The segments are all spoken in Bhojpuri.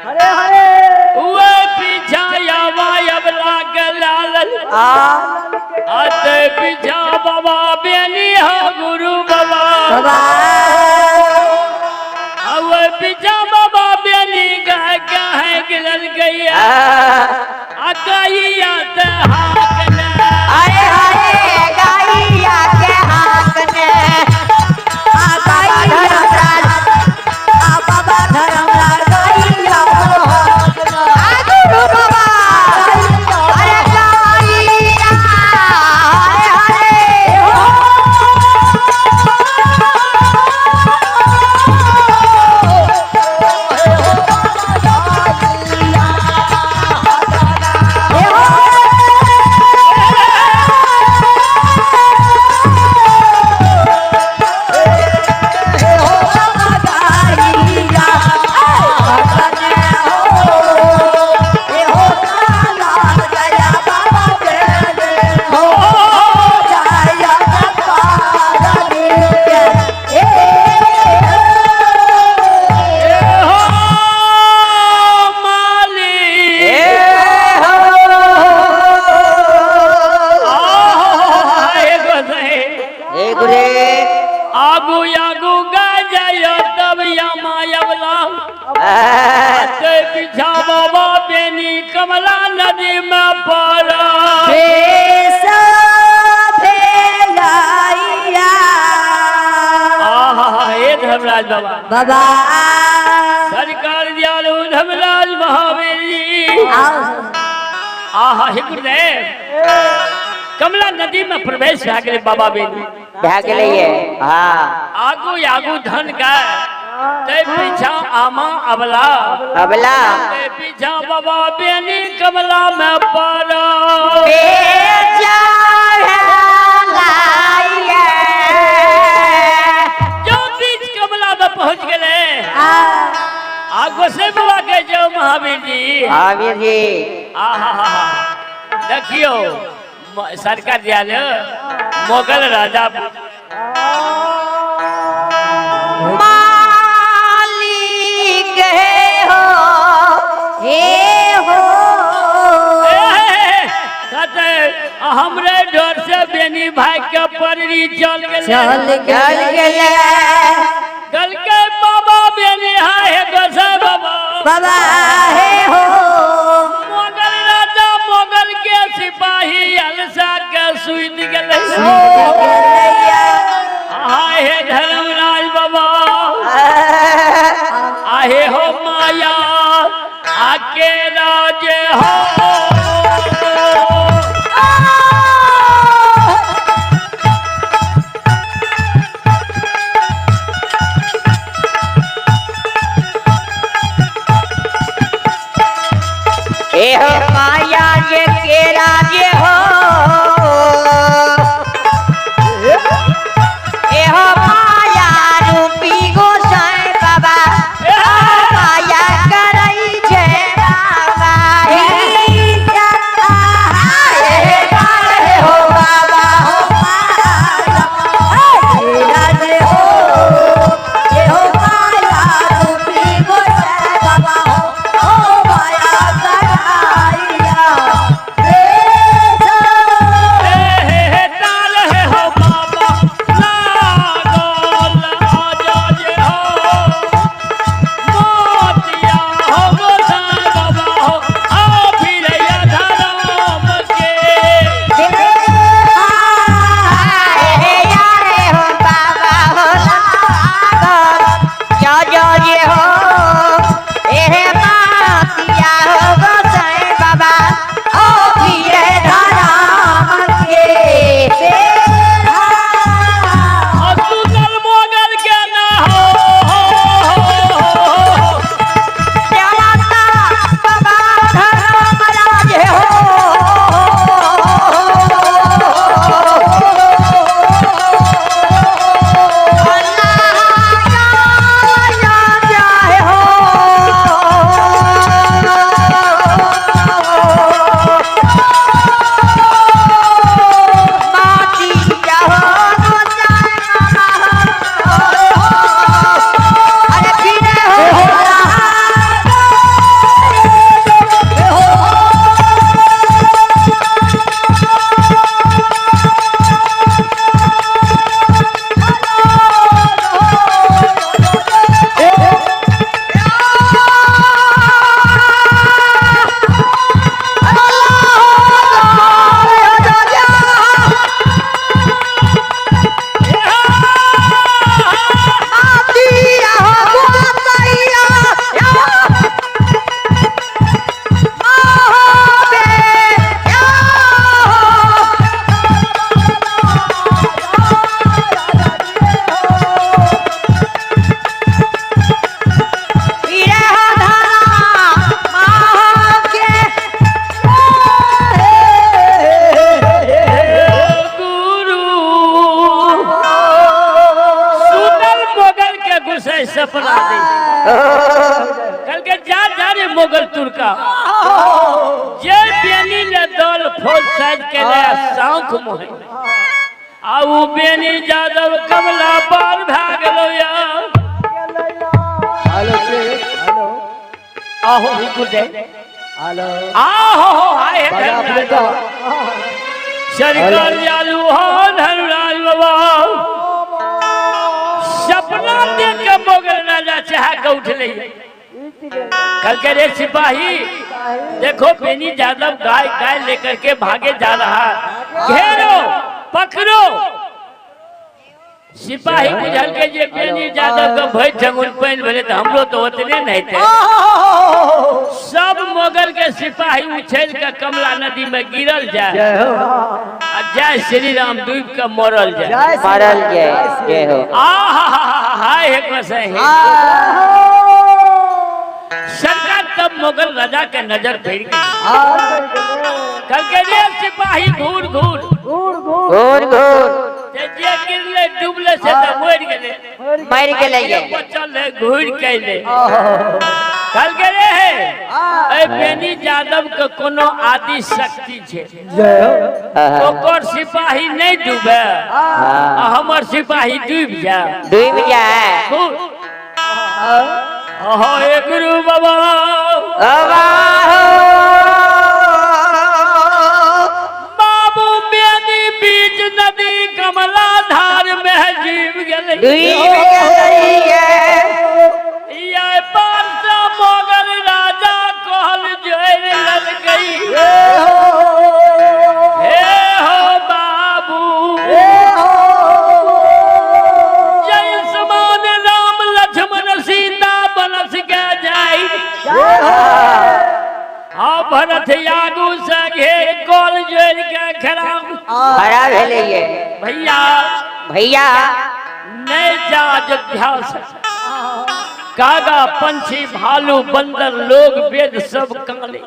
हरे हरे वो पीछा अब लागल आते पीछा बाबा बेनी हो गुरु बाबा अब पीछा बाबा बेनी गाय है गिरल गैया गैया ते हाकने आए हाय गैया के हाकने बाबा धर्मराज गैया गुरु बाबा अरे गैया हरे बाबा बेनी कमला नदी में पड़ा धर्मराज बाबा बाबा सरकार दयालु धर्मराज महावीर जी आहा हे गुरुदेव कमला नदी में प्रवेश भे बाबा बेनी भे हाँ आगू आगू धन का ते पीछा आमा अबला अबला ते पीछा बाबा बेनी कमला में पड़ा जो बीच कमला में पहुंच गए आगो से बुला के जो महावीर जी आहा देखियो सरकार दिया मोगल राजा हमरे डर से बेनी भाई के परी चल के बाबा बेनी है गोसा बाबा बाबा है हो मोगल राजा मोगल के सिपाही अलसा के सुईद गले आहे धर्मराज बाबा आहे हो माया आके राजे हो माया ये के राजे हो हो माया रूपी गोसाई बाबा माया करई छे बाबा हो बाबा हो राजे हो ये हो माया रूपी गोसाई बाबा हो माया कराइया जे मोगल तुर्का जे बेनी ले दल फौज साज के ले शौक मोहे आ उ बेनी यादव कमला पार भाग गेलो या हेलो हेलो आहो ही गुडे हेलो आहो हाय बड़ा बेटा सरकार जालू हो धनुराज बाबा सपना देख के मोगल राजा चाह के उठले कल के रे सिपाही देखो बेनी यादव गाय गाय लेकर के भागे जा रहा घेरो पकड़ो सिपाही बुझल के जे बेनी यादव के भय ठंगुन पैन भले तो हमरो तो उतने नहीं थे सब मोगल के सिपाही उछल के कमला नदी में गिरल जाए जय हो आ जय श्री राम डूब के मरल जाए मरल जय हो हाय हे कसै सरकार तब मोगल राजा के नजर फिर गई कल के रे सिपाही घूर घूर घूर घूर जे गिरले डूबले से त मर गेले मर गेले ये बचल है घूर के ले कल के रे ए बेनी यादव के कोनो आदि शक्ति छे जय हो ओकर सिपाही नहीं डूबे आ हमर सिपाही डूब जा डूब जाए ओहो ए गुरु बाबा बाबू बेनी बीच नदी कमला धार में जीव गेले डूब गेले ये पास मोगल राजा कहल जोर लग गई हे हो बाबू जय समान राम लक्ष्मण सीता बनस के जाई हाँ भरत यादू से घेर गोल जोर के खराब खड़ा भेले ये भैया भैया नहीं जा अयोध्या से कागा पंछी भालू बंदर लोग वेद सब काले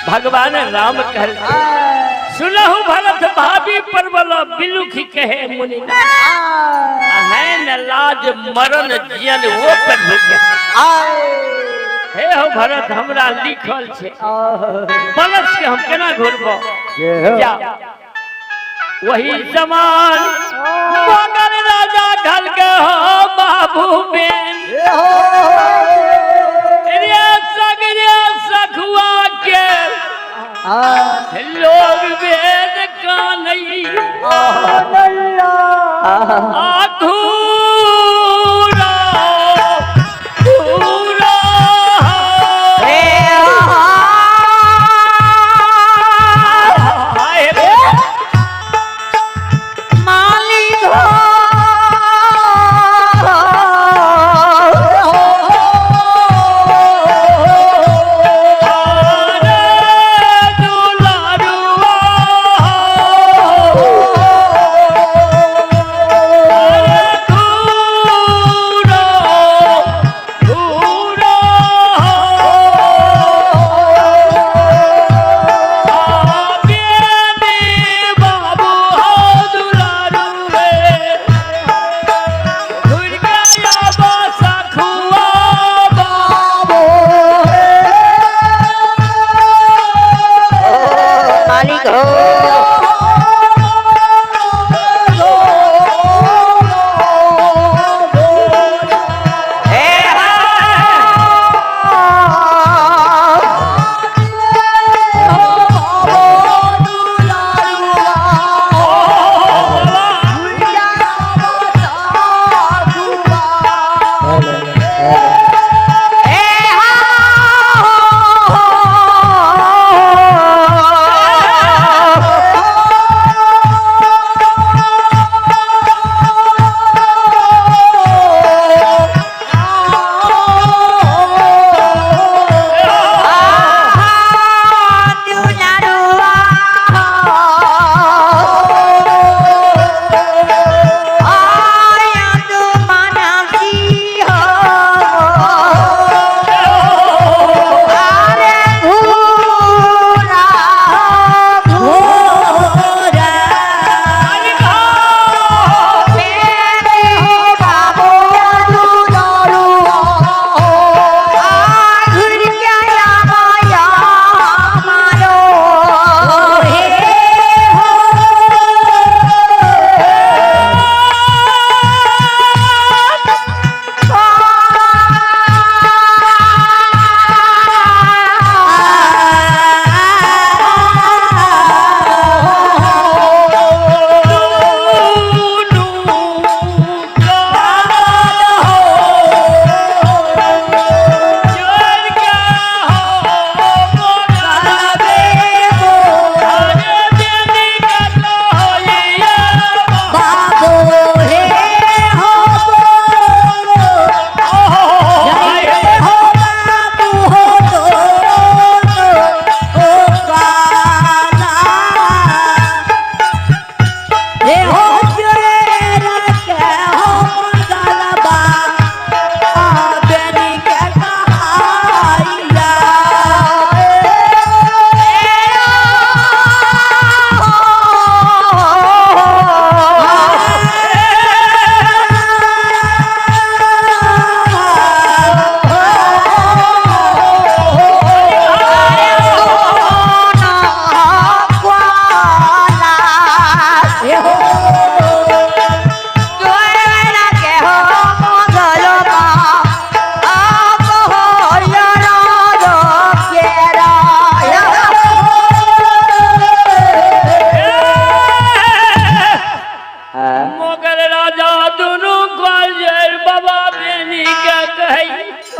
भगवान राम कह सुनहु भरत भाभी परवल बिलुखी कहे मुनि है न लाज मरण जियन वो पर हे हो भरत हमरा लिखल छे बलस के हम केना घुरबो जा वही समान मोगल राजा ढल के हो बाबू बेन रे सगरे सखुआ के लोग वेद कानई अधूरा पूरा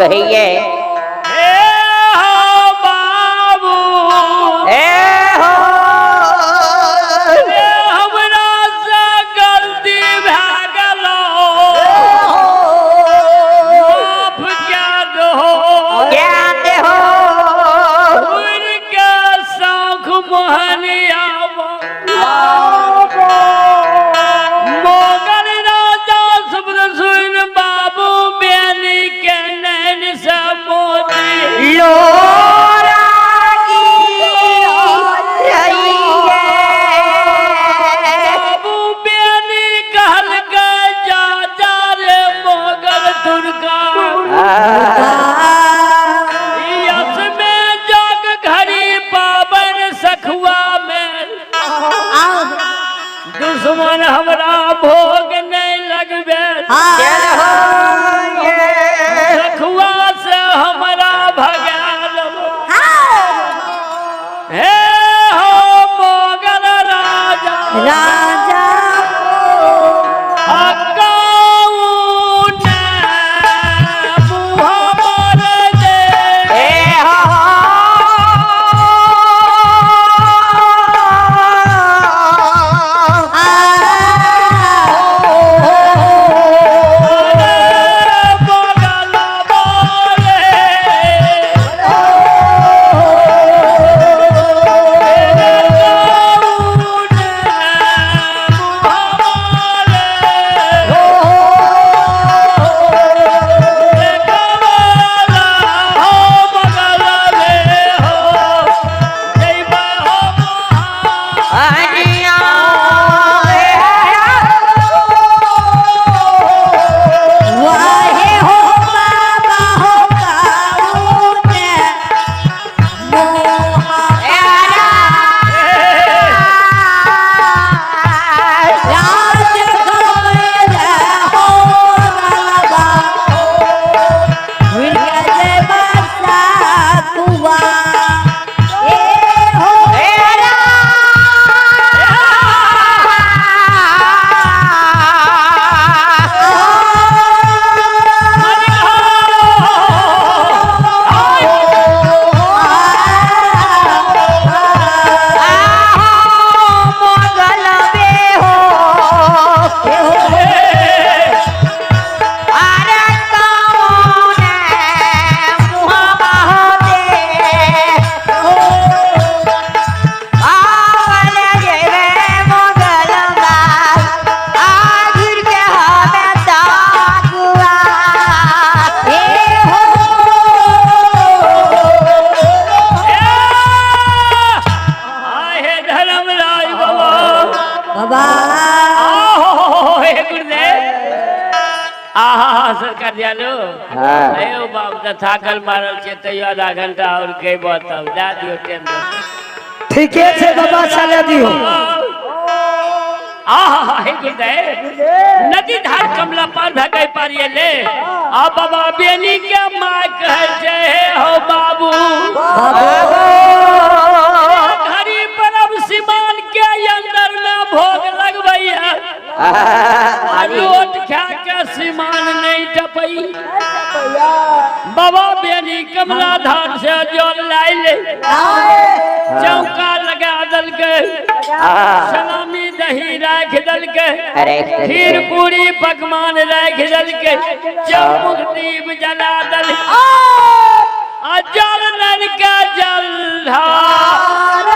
कहिए हे हो बाबू हो हे हमरा से गलती भए गेलो माफ कए दहो क्या दे हो उड़ के शौख मोहनिया मोगल राजा शब्द सुन बाबू बेनी के नैन से मोती लोरा की रहिए बाबू बेनी कहल के जा जा रे मोगल तुर्का यस में जग घड़ी पावन सखुआ में दुश्मन हमरा भोग नहीं लगबे चल हो सखुआ से हमरा भगाल हे हो मोगल राजा राजा अकाऊ ने मुँह मार दे मोगल बोले वाहे हो बाबा हो गाऊने मोहा राज गोरे हो गलबा विरगे जे बरसा कुआ ए हो धर्मराज बाबा बाबा हे गुरुदेव आहा सरकार जानो अयो बाबू तो थाकल मारल छे तैयो आधा घंटा और के बताओ जा दियो टाइम ठीके छे बाबा चले दियो आहा हे गुरुदेव नदी धार कमला पार भगई पारिए ले आ बाबा बेनी के मां कहे छे हे हो बाबू घड़ी परब सिमान के अंदर में भोग लगबैया लोट खा के सिमान नहीं टपई बाबा बेनी कमला धार से जल लाई ले चौका लगा दल के सलामी दही राख दल के अरे खीर पूरी पकवान राख दल के चौमुख दीप जला दल आ जल नल का जल ढार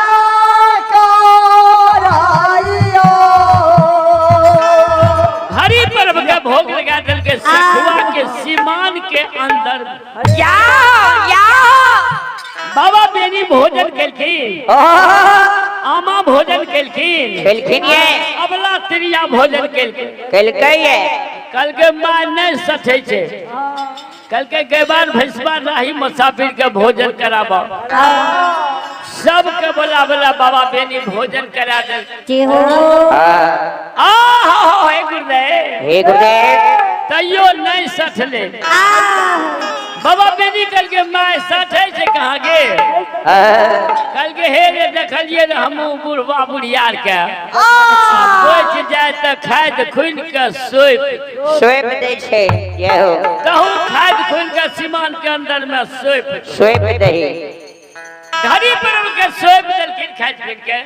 हरि पर्व का भोग लगा दल के सखुआ के सीमान के अंदर बाबा बेनी भोजन केलखिन आमा भोजन केलखिन खेलखिन ये अबला त्रिया भोजन केलखिन खेलकै ये कल के मां नहीं सठे छे कल के गैबार भैंसबार राही मुसाफिर के भोजन कराबा सबके बोला बोला बाबा बेनी भोजन करा दे जे हो हे गुरुदेव हे गुरुदेव तैयो नहीं सठले बाबा बेनी कल के माँ सठे से कहाँ गे कल के हे रे देखलिए रे हम बुढ़वा बुढ़ियार के सोच जाए तो खाए तो खुन के सोप दै छै ये हो कहूँ खाए तो खुन के सीमान के अंदर में सोप दही घड़ी पर उनके सोप दलखिन खाए खुन के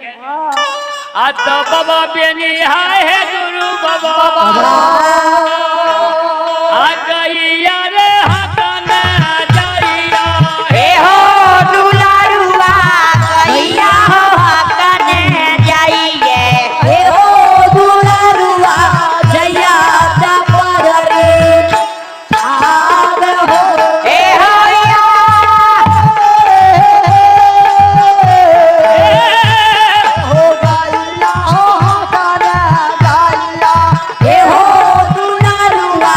आ तो बाबा बेनी हाय है गुरु बाबा आ गई यार हाथन जाइया हे हो दुलारुआ गैया हो कने जाइए हे हो दुलारुआ जया पर रे आग हो हे हो या हे हो दुलारुआ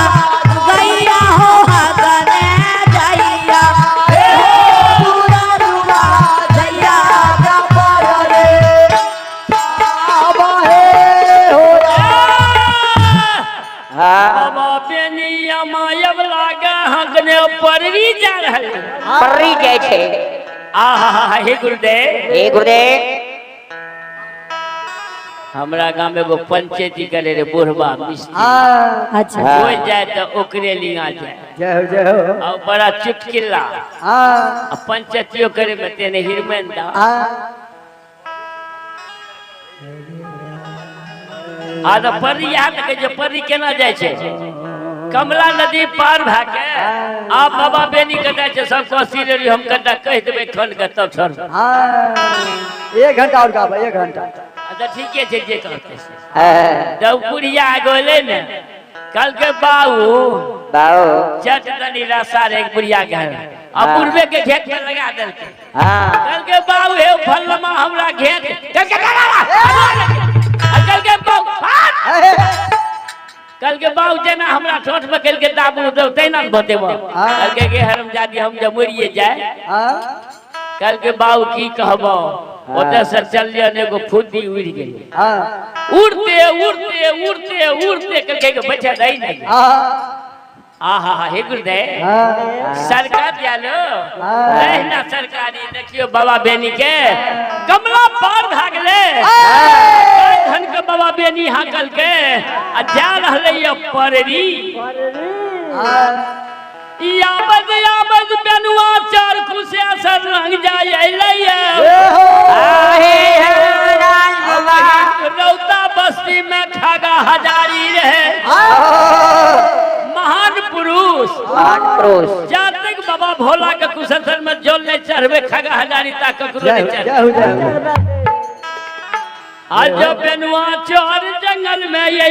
गैया हो हगने जइया हे हो दुलारुआ जया पर रे आब हे हो हां बाबा बेनिया मायब लागा हकने परवी जा रहल परी जाय छै आहा हे गुरुदेव हे गुरुदेव हमरा गांव में एगो पंचायती करे रे बुढ़वा मिस्त्री अच्छा हो जाए तो ओकरे लिया जाए जय हो जय हो और बड़ा चुटकिला हाँ पंचायतियों करे में तेने हिरमेंदा आ तो परी याद के जो परी केना जाय छे कमला नदी पार भा के आ बाबा बेनी कटा छे सब कोसी रे हम कटा कह देबे खन के तब छोड़ एक घंटा और गाबा 1 घंटा अच्छा ठीक है जे कहते से जब बुढ़िया गोले ने कल के बाऊ चट तनी रसा रे बुढ़िया के अब बुढ़वे के खेत में लगा देलके हां कल के बाऊ हे फलमा हमरा खेत कल के कल के बाऊ कल के बाऊ जेना हमरा ठोठ में कल के दाबू दो तैना बतेबो कल के हरमजादी हम जब मरिए जाए कल के बाऊ की कहबो ओते से चल लिया ने एगो फुद्दी उड़ गेली उड़ते उड़ते उड़ते उड़ते कल के बैठा दई नहीं आहा हे गुरुदेव सरकार जालो रहना सरकारी देखियो बाबा बेनी के कमला पार भाग ले धन के बाबा बेनी हाकल के आ जा रहले ये पररी याबद याबद बेनुआ चार खुसे असर रंग जाए लैया रौता बस्ती में खागा हजारी रहे महान पुरुष जब तक बाबा भोला के कुशल में जोल नहीं चढ़वे खागा हजारी तक नहीं चढ़ आज बेनुआ चोर जंगल में ये